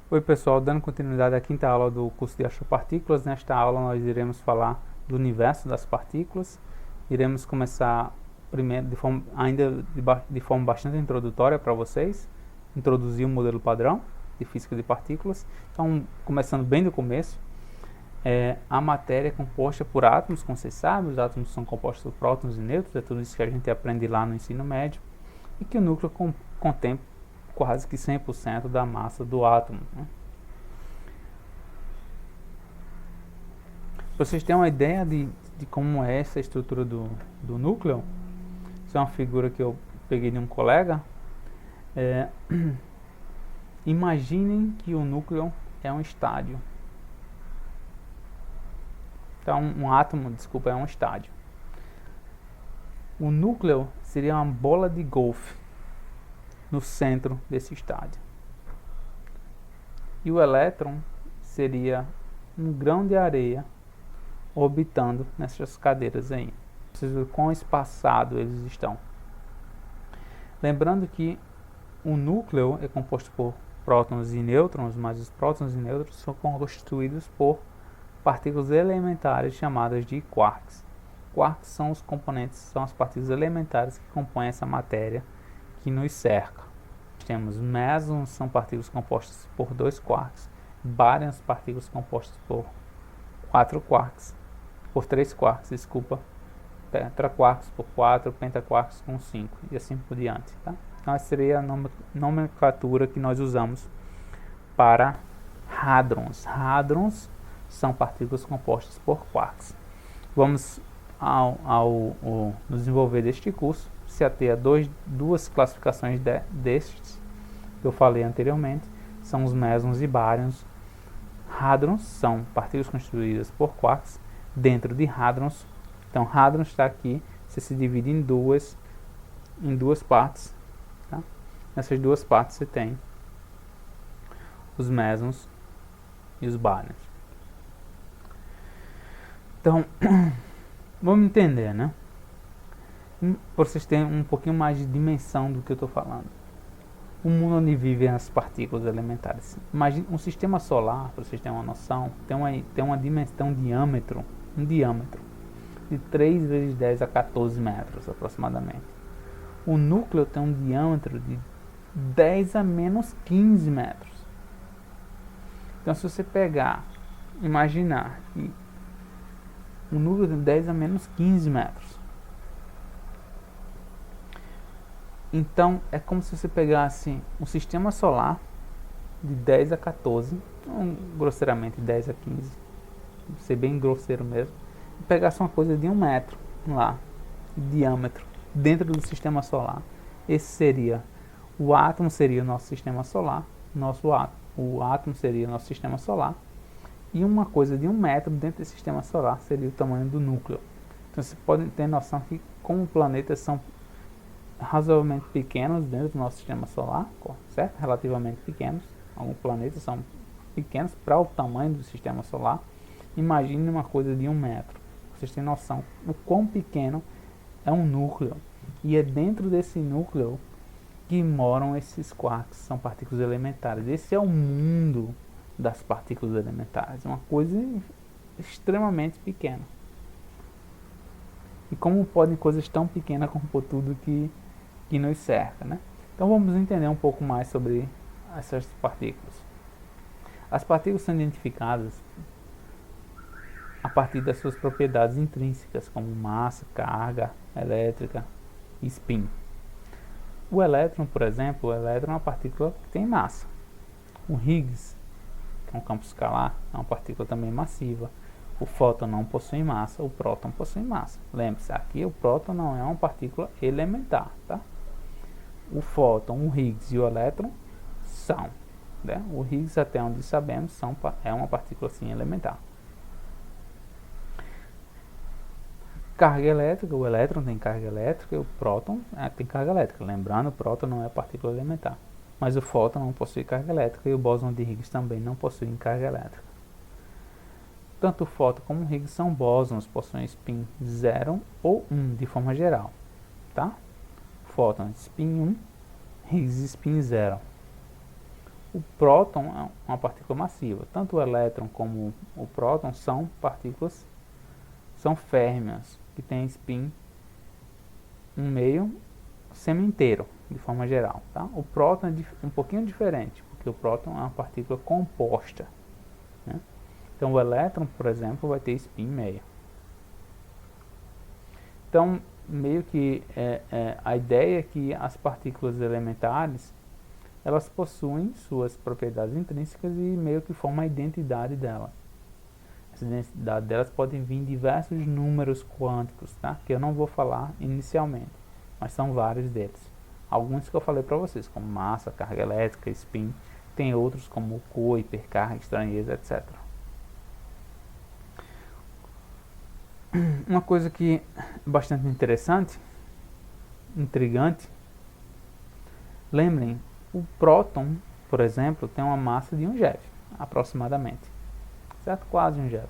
Oi pessoal, dando continuidade à quinta aula do curso de astropartículas. Nesta aula nós iremos falar do universo das partículas. Iremos começar primeiro de forma bastante introdutória para vocês, introduzir o modelo padrão de física de partículas. Então, começando bem do começo, a matéria é composta por átomos, como vocês sabem. Os átomos são compostos por prótons e nêutrons, é tudo isso que a gente aprende lá no ensino médio, e que o núcleo contém quase que 100% da massa do átomo, né? Para vocês terem uma ideia de como é essa estrutura do núcleo, isso é uma figura que eu peguei de um colega. Imaginem que o núcleo é um estádio. Então, um átomo, desculpa, é um estádio. O núcleo seria uma bola de golfe no centro desse estádio. E o elétron seria um grão de areia orbitando nessas cadeiras aí. Vocês veem quão espaçado eles estão. Lembrando que o núcleo é composto por prótons e nêutrons, mas os prótons e nêutrons são constituídos por partículas elementares chamadas de quarks. Quarks são os componentes, são as partículas elementares que compõem essa matéria que nos cerca. Temos mesons, são partículas compostas por 2 quarks, baryons, partículas compostas por 3 quarks, desculpa, tetraquarks por 4, pentaquarks com 5 e assim por diante, tá? Então essa seria a nomenclatura que nós usamos para hadrons. Hadrons são partículas compostas por quarks. Vamos ao desenvolver deste curso se ater a duas classificações destes que eu falei anteriormente, são os mesons e baryons. Hadrons são partículas constituídas por quarks. Dentro de hadrons, então hadrons está aqui, você se divide em duas partes, tá? Nessas duas partes você tem os mesons e os baryons. Então, vamos entender, né? Para vocês terem um pouquinho mais de dimensão do que eu estou falando. O mundo onde vivem as partículas elementares. Imagine um sistema solar, para vocês terem uma noção, tem uma dimensão, um diâmetro de 3 vezes 10 a 14 metros aproximadamente. O núcleo tem um diâmetro de 10 a menos 15 metros. Então, se você imaginar que o núcleo tem 10 a menos 15 metros. Então, é como se você pegasse um sistema solar de 10 a 14, grosseiramente 10 a 15, ser bem grosseiro mesmo, e pegasse uma coisa de 1 metro lá, de diâmetro, dentro do sistema solar. Esse seria, o átomo seria o nosso sistema solar, o átomo seria o nosso sistema solar, e uma coisa de 1 metro dentro desse sistema solar seria o tamanho do núcleo. Então, você pode ter noção que como planetas são razoavelmente pequenos dentro do nosso sistema solar, certo? Relativamente pequenos. Alguns planetas são pequenos para o tamanho do sistema solar. Imagine uma coisa de 1 metro. Vocês têm noção o quão pequeno é um núcleo. E é dentro desse núcleo que moram esses quarks, são partículas elementares. Esse é o mundo das partículas elementares. É uma coisa extremamente pequena. E como podem coisas tão pequenas compor tudo que nos cerca, né? Então vamos entender um pouco mais sobre essas partículas. As partículas são identificadas a partir das suas propriedades intrínsecas, como massa, carga elétrica e spin. O elétron, por exemplo, é uma partícula que tem massa. O Higgs, que é um campo escalar, é uma partícula também massiva. O fóton não possui massa, o próton possui massa. Lembre-se, aqui o próton não é uma partícula elementar, tá? O fóton, o Higgs e o elétron são, né? O Higgs, até onde sabemos, é uma partícula sim elementar. Carga elétrica, o elétron tem carga elétrica e o próton tem carga elétrica. Lembrando, o próton não é partícula elementar. Mas o fóton não possui carga elétrica e o bóson de Higgs também não possui carga elétrica. Tanto o fóton como o Higgs são bósons, possuem spin 0 ou 1 de forma geral, tá? Fóton spin 1, Higgs spin 0. O próton é uma partícula massiva. Tanto o elétron como o próton são partículas, são férmias, que têm spin um meio semi-inteiro, de forma geral. Tá? O próton é um pouquinho diferente, porque o próton é uma partícula composta. Né? Então o elétron, por exemplo, vai ter spin meio. Então, meio que a ideia é que as partículas elementares, elas possuem suas propriedades intrínsecas e meio que formam a identidade delas. Essa identidade delas pode vir em diversos números quânticos, tá? Que eu não vou falar inicialmente, mas são vários deles. Alguns que eu falei para vocês, como massa, carga elétrica, spin. Tem outros como cor, hipercarga, estranheza, etc. Uma coisa que é bastante interessante, intrigante, lembrem, o próton, por exemplo, tem uma massa de 1 GeV, aproximadamente, certo? Quase 1 GeV.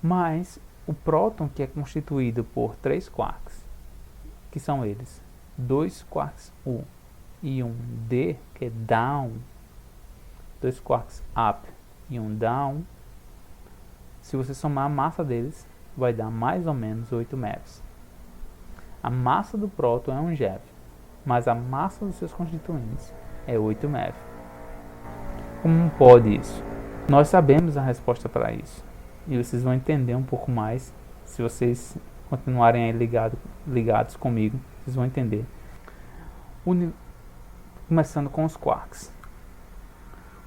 Mas o próton, que é constituído por 3 quarks, que são eles, 2 quarks U e 1 D, que é down, 2 quarks up e 1 down, se você somar a massa deles, vai dar mais ou menos 8 MeVs. A massa do próton é 1 GeV, mas a massa dos seus constituintes é 8 MeV. Como pode isso? Nós sabemos a resposta para isso, e vocês vão entender um pouco mais se vocês continuarem aí ligados comigo. Vocês vão entender. Começando com os quarks.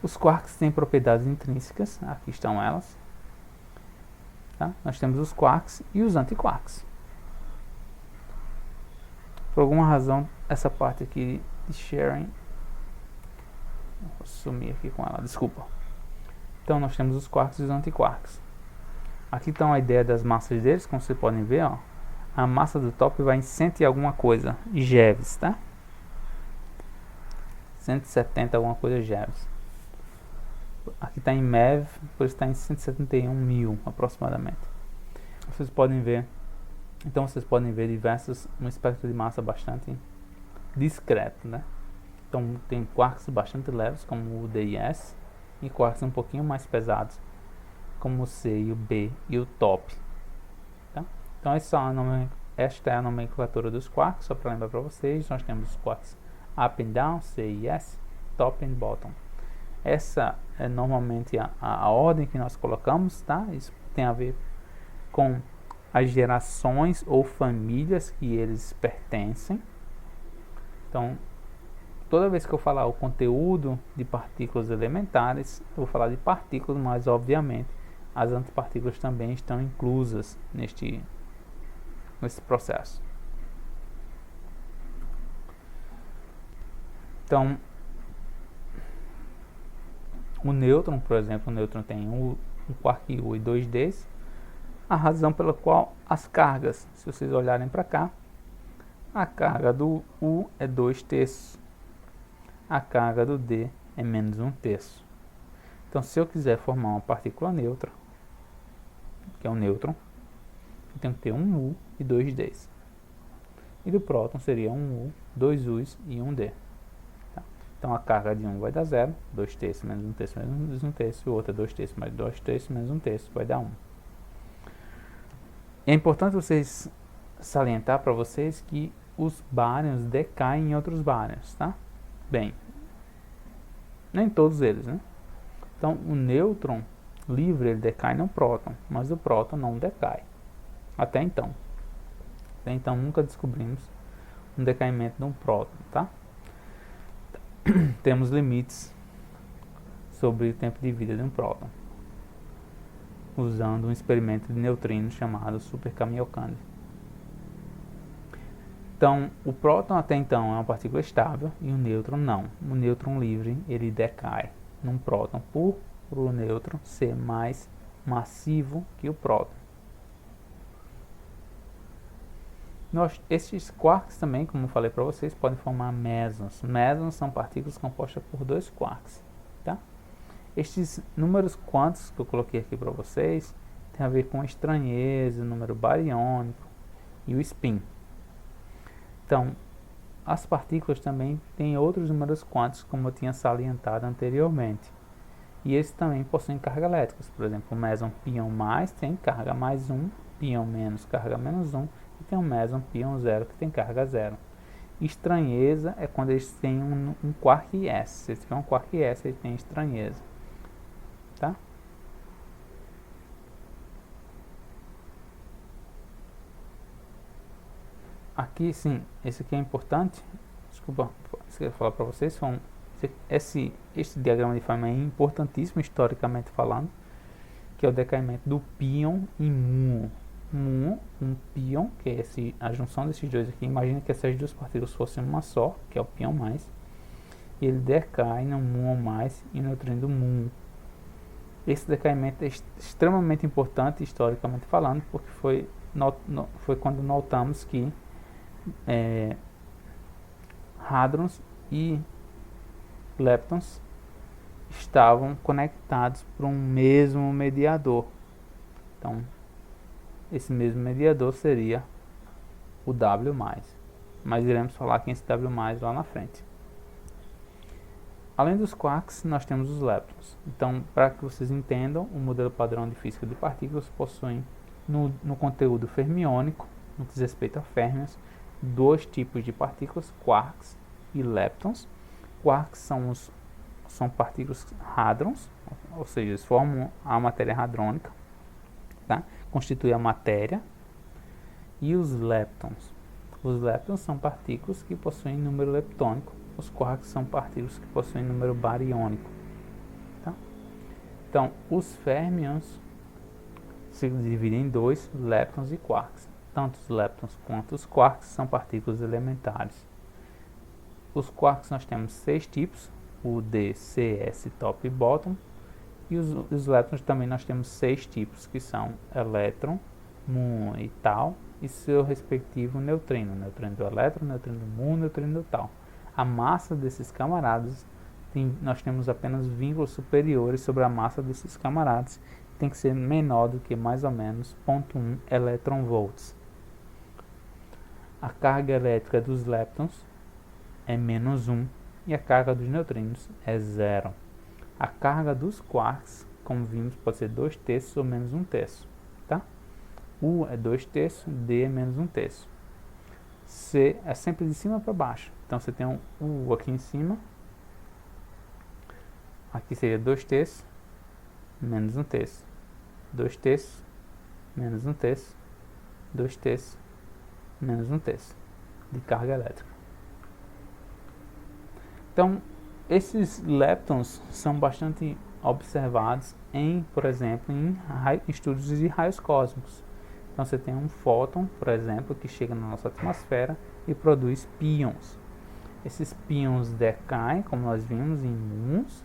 Os quarks têm propriedades intrínsecas, aqui estão elas. Tá? Nós temos os quarks e os antiquarks. Por alguma razão, essa parte aqui de sharing, vou sumir aqui com ela, desculpa. Então nós temos os quarks e os antiquarks. Aqui está a ideia das massas deles, como vocês podem ver, ó. A massa do top vai em 100 e alguma coisa GeVs, tá? 170 alguma coisa GeVs. Aqui está em MeV, por isso está em 171 mil aproximadamente. Vocês podem ver, então vocês podem ver um espectro de massa bastante discreto, né? Então tem quarks bastante leves, como o D e S, e quarks um pouquinho mais pesados, como o C e o B e o top. Tá? Então esta é a nomenclatura dos quarks, só para lembrar para vocês. Nós temos os quarks up and down, C e S, top and bottom. Essa é normalmente a ordem que nós colocamos, tá? Isso tem a ver com as gerações ou famílias que eles pertencem. Então, toda vez que eu falar o conteúdo de partículas elementares, eu vou falar de partículas, mas obviamente as antipartículas também estão inclusas nesse processo. Então, o nêutron, por exemplo, o nêutron tem um quark U e 2 Ds. A razão pela qual as cargas, se vocês olharem para cá, a carga do U é 2/3, a carga do D é menos 1/3. Então, se eu quiser formar uma partícula neutra, que é um nêutron, eu tenho que ter um U e 2 Ds. E do próton seria um U, 2 U's e 1 D. Então a carga de um vai dar 0, 2/3 menos 1/3 menos 1/3, o outro é 2/3 mais 2/3 menos 1/3, vai dar 1. É importante vocês salientar para vocês que os bárions decaem em outros bárions, tá? Bem, nem todos eles, né? Então o nêutron livre ele decai no próton, mas o próton não decai. Até então nunca descobrimos um decaimento de um próton, tá? Temos limites sobre o tempo de vida de um próton, usando um experimento de neutrinos chamado Super Kamiokande. Então, o próton até então é uma partícula estável e o nêutron não. O nêutron livre ele decai num próton por o nêutron ser mais massivo que o próton. Estes quarks também, como eu falei para vocês, podem formar mesons. Mesons são partículas compostas por 2 quarks. Tá? Estes números quânticos que eu coloquei aqui para vocês tem a ver com a estranheza, o número bariônico e o spin. Então, as partículas também têm outros números quânticos, como eu tinha salientado anteriormente. E esses também possuem carga elétrica. Por exemplo, o meson pion mais tem carga mais 1, pion menos carga menos 1, e tem o meson pion zero que tem carga zero. Estranheza é quando eles têm um quark S. Se eles tiverem um quark S, eles têm estranheza. Tá? Aqui sim, esse aqui é importante. Desculpa, esqueci de falar para vocês. Este diagrama de Feynman é importantíssimo historicamente falando, que é o decaimento do pion em muon. Muon, um pion, que é a junção desses dois aqui. Imagina que essas duas partículas fossem uma só, que é o pion mais, e ele decai no muon mais e no neutrino do muon. Esse decaimento é extremamente importante historicamente falando, porque foi quando notamos que hadrons e leptons estavam conectados por um mesmo mediador. Então, esse mesmo mediador seria o W+. Mas iremos falar aqui esse W+, lá na frente. Além dos quarks, nós temos os leptons. Então, para que vocês entendam, o modelo padrão de física de partículas possui no conteúdo fermiônico, no que diz respeito a férmions, dois tipos de partículas, quarks e leptons. Quarks são partículas hadrons, ou seja, eles formam a matéria hadrônica, tá? Constitui a matéria. E os leptons? Os leptons são partículas que possuem número leptônico. Os quarks são partículas que possuem número bariônico. Tá? Então, os férmions se dividem em dois, leptons e quarks. Tanto os leptons quanto os quarks são partículas elementares. Os quarks nós temos 6 tipos, o D, C, S, top e bottom. E os leptons também nós temos 6 tipos, que são elétron, muon e tal, e seu respectivo neutrino. Neutrino do elétron, neutrino do muon, neutrino do tal. A massa desses camaradas, nós temos apenas vínculos superiores sobre a massa desses camaradas. Tem que ser menor do que mais ou menos 0,1 eletronvolts. A carga elétrica dos leptons é menos 1 e a carga dos neutrinos é 0. A carga dos quarks, como vimos, pode ser 2/3 ou menos 1/3. Tá? U é 2/3, D é menos 1/3. C é sempre de cima para baixo. Então você tem um U aqui em cima. Aqui seria 2/3 menos 1/3. 2/3 menos 1/3. 2/3 menos 1/3 de carga elétrica. Então, esses leptons são bastante observados por exemplo, em estudos de raios cósmicos. Então você tem um fóton, por exemplo, que chega na nossa atmosfera e produz pions. Esses pions decaem, como nós vimos, em muons.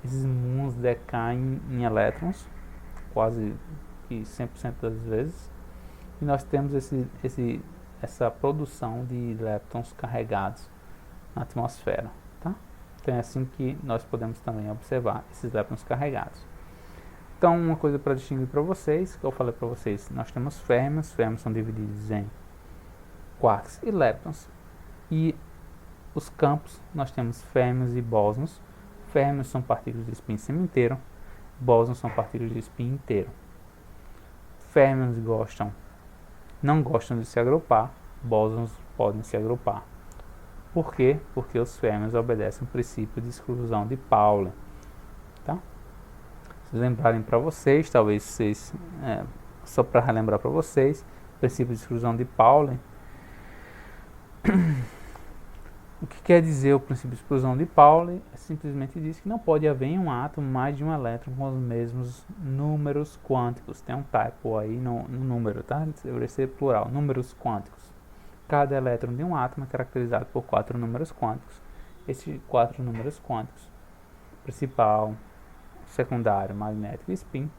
Esses muons decaem em elétrons, quase que 100% das vezes. E nós temos essa produção de leptons carregados na atmosfera. Tá? Então é assim que nós podemos também observar esses leptons carregados. Então, uma coisa para distinguir para vocês, que eu falei para vocês, nós temos férmions. Férmions são divididos em quarks e leptons. E os campos, nós temos férmions e bósons. Férmions são partículas de spin semi-inteiro, bósons são partículas de spin inteiro. Férmions não gostam de se agrupar, bósons podem se agrupar. Por quê? Porque os férmions obedecem ao princípio de exclusão de Pauli. Tá? Se lembrarem para vocês, talvez vocês, só para relembrar para vocês, o princípio de exclusão de Pauli. O que quer dizer o princípio de exclusão de Pauli? Simplesmente diz que não pode haver em um átomo mais de um elétron com os mesmos números quânticos. Tem um typo aí no número, tá? Deveria ser plural, números quânticos. Cada elétron de um átomo é caracterizado por 4 números quânticos. Esses 4 números quânticos, principal, secundário, magnético e spin,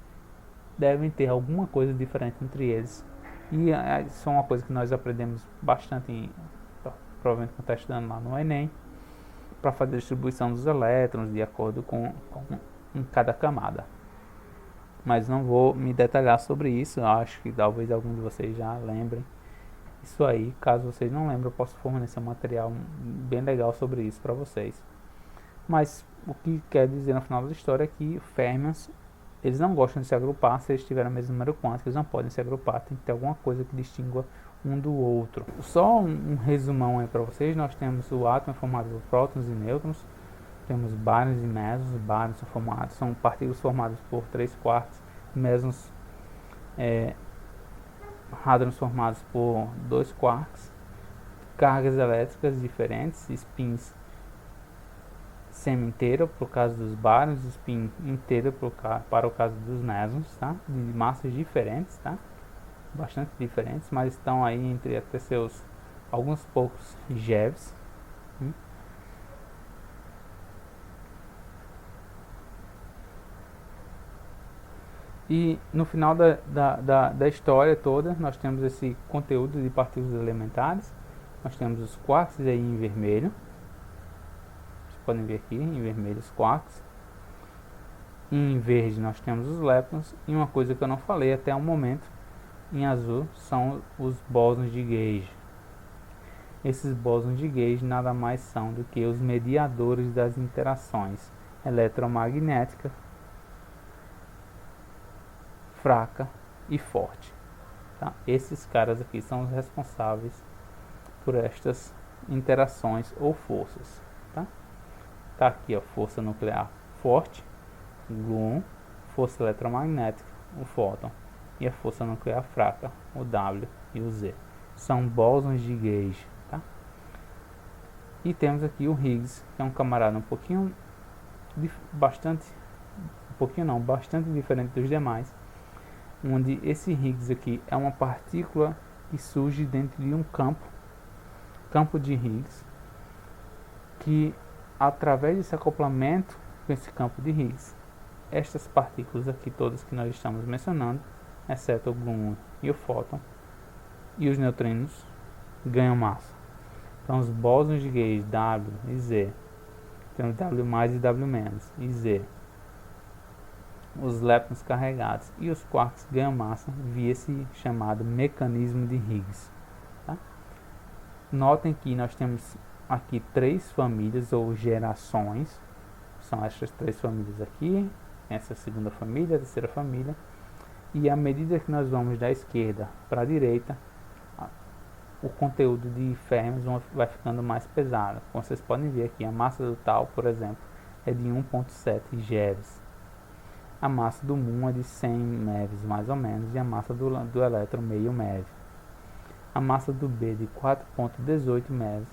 devem ter alguma coisa diferente entre eles. E isso é uma coisa que nós aprendemos bastante, provavelmente quando está estudando lá no Enem, para fazer a distribuição dos elétrons de acordo com em cada camada. Mas não vou me detalhar sobre isso, eu acho que talvez algum de vocês já lembrem Isso aí, caso vocês não lembrem, eu posso fornecer um material bem legal sobre isso para vocês. Mas o que quer dizer no final da história é que férmions, eles não gostam de se agrupar se eles tiverem o mesmo número quântico, eles não podem se agrupar, tem que ter alguma coisa que distingua um do outro. Só um resumão aí para vocês, nós temos o átomo formado por prótons e nêutrons, temos bárions e mesons. Bárions são partículas formadas por 3/4, mesons hadrons formados por 2 quarks, cargas elétricas diferentes, spins semi-inteiro para o caso dos bárions, spin inteiro para o caso dos mesons, tá? De massas diferentes, tá? Bastante diferentes, mas estão aí entre até seus alguns poucos GeVs. E no final da história toda, nós temos esse conteúdo de partículas elementares. Nós temos os quarks aí em vermelho. Vocês podem ver aqui em vermelho os quarks. Em verde nós temos os leptons. E uma coisa que eu não falei até o momento, em azul, são os bósons de Gauge. Esses bósons de Gauge nada mais são do que os mediadores das interações eletromagnéticas fraca e forte, tá? Esses caras aqui são os responsáveis por estas interações ou forças, tá? Tá aqui a força nuclear forte, o gluon, força eletromagnética, o fóton, e a força nuclear fraca, o W e o Z. São bósons de Gauge, tá? E temos aqui o Higgs, que é um camarada bastante diferente dos demais, onde esse Higgs aqui é uma partícula que surge dentro de um campo de Higgs, que através desse acoplamento com esse campo de Higgs, estas partículas aqui todas que nós estamos mencionando, exceto o gluon e o fóton e os neutrinos, ganham massa. Então os bósons de Gauge W e Z, temos W mais e W menos e Z, os leptons carregados e os quarks ganham massa via esse chamado mecanismo de Higgs, tá? Notem que nós temos aqui 3 famílias ou gerações, são essas 3 famílias aqui, essa segunda família, a terceira família, e à medida que nós vamos da esquerda para a direita, o conteúdo de férmions vai ficando mais pesado. Como vocês podem ver aqui, a massa do Tau, por exemplo, é de 1,7 GeVs. A massa do Muon é de 100 MeVs mais ou menos, e a massa do elétron meio MeV. A massa do B de 4,18 MeVs,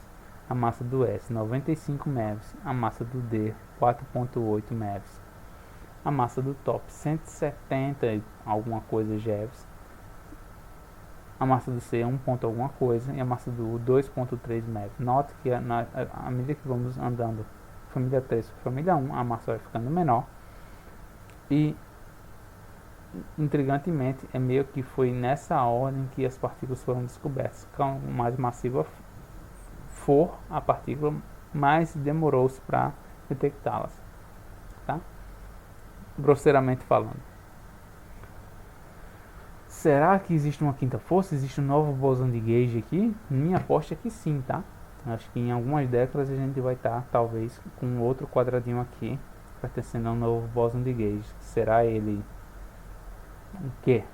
a massa do S 95 MeVs, a massa do D 4,8 MeVs, a massa do top 170 alguma coisa GeVs, a massa do C 1 ponto alguma coisa e a massa do 2,3 MeV. Note que à medida que vamos andando família 3 para família 1, a massa vai ficando menor. E intrigantemente é meio que foi nessa ordem que as partículas foram descobertas. Quanto mais massiva for a partícula, mais demorou-se para detectá-las, tá? Grosseiramente falando. Será que existe uma quinta força? Existe um novo bóson de Gauge aqui? Minha aposta é que sim, tá? Acho que em algumas décadas a gente vai estar, talvez, com outro quadradinho aqui, pertencendo a um novo bóson de Gauge. Será ele o quê?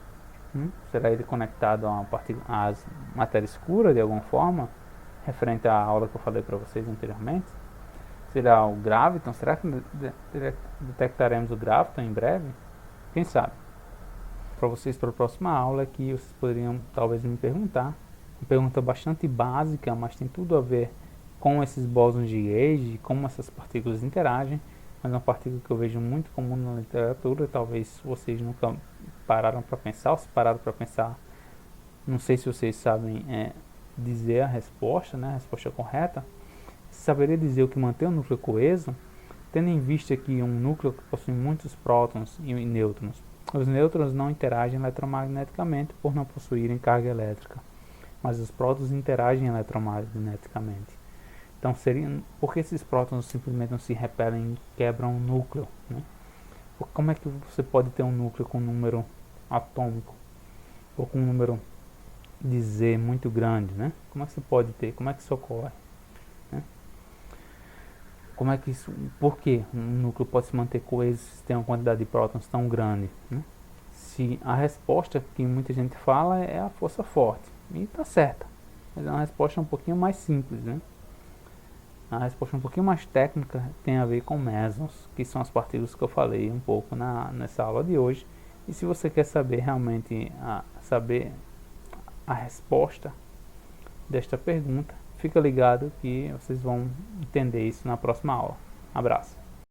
Será ele conectado a à matéria escura de alguma forma? Referente à aula que eu falei para vocês anteriormente? Será o graviton? Será que detectaremos o graviton em breve? Quem sabe? Para vocês, para a próxima aula, que vocês poderiam talvez me perguntar. Uma pergunta bastante básica, mas tem tudo a ver com esses bósons de Gauge, como essas partículas interagem. Mas é uma partícula que eu vejo muito comum na literatura. Talvez vocês nunca pararam para pensar, ou se pararam para pensar, não sei se vocês sabem dizer a resposta, né, a resposta correta. Saberia dizer o que mantém o núcleo coeso, tendo em vista que um núcleo que possui muitos prótons e nêutrons. Os nêutrons não interagem eletromagneticamente por não possuírem carga elétrica, mas os prótons interagem eletromagneticamente. Então, por que esses prótons simplesmente não se repelem e quebram o núcleo, né? Como é que você pode ter um núcleo com um número atômico ou com um número dizer muito grande, né? Como é que você pode ter? Como é que isso ocorre? Né? Como é que isso, por que um núcleo pode se manter coeso se tem uma quantidade de prótons tão grande? Né? Se a resposta que muita gente fala é a força forte, e está certa, mas é uma resposta um pouquinho mais simples, né? A resposta um pouquinho mais técnica tem a ver com mesons, que são as partículas que eu falei um pouco nessa aula de hoje. E se você quer saber realmente saber a resposta desta pergunta, fica ligado que vocês vão entender isso na próxima aula. Abraço.